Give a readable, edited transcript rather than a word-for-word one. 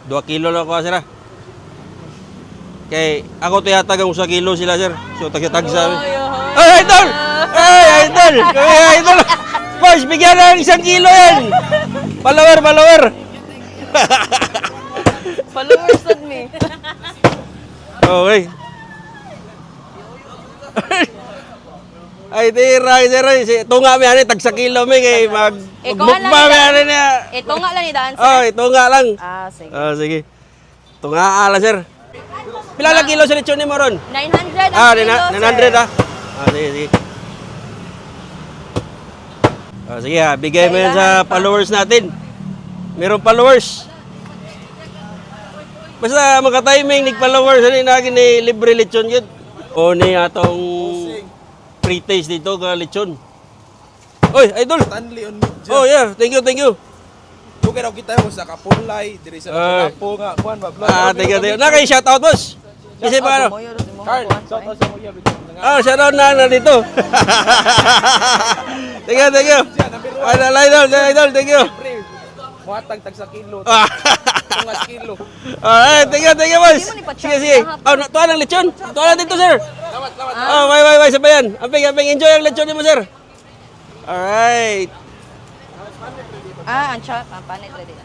2 kilo lang ko, sir. Kay ako tiyatagang 1 kilo sila, sir. So, tagsa-tagsa. Ay, idol! Ay, idol! Ay, idol! Boys, bigyan na ng 1 kilo yan! Follower! Followers on me. Okay. Ay, tira, sir. Tunga mi ani tag 1 kilo mi kay magbukba mi ani niya. Ito nga lang ni daan, sir. Oh, tunga lang. Sige. Sige. Tunga ala, sir. Pila lang kilo sa lechon ni mo ron? 900 ang kilo, 900 ah. Sige. Sige bigay mo yan sa followers natin. Meron followers. Basta maka-timing nig-followers ani na ni libre lechon yun. O ni atong free taste dito ka lechon. Oy, idol. Stanley on media. Oh yeah, thank you. Bukay raw kita mo sa Kapulay, diri sa Lapu nga, kuan ba vlog. Thank you. Na kay shout out boss. Kasi ba ano? Carl, shout out sa mo ya bitaw. Shout out na dito. Thank you. Idol, thank you. Muhatag tag sa kilo. Ah. Tungas kilo. Alright, thank you, boss. Sige. Tuwa ng lechon. Tuwa na dito, sir. Salamat. Bye, sabayan. Amping, enjoy ang lechon mo, sir. Alright. Ang panit ready.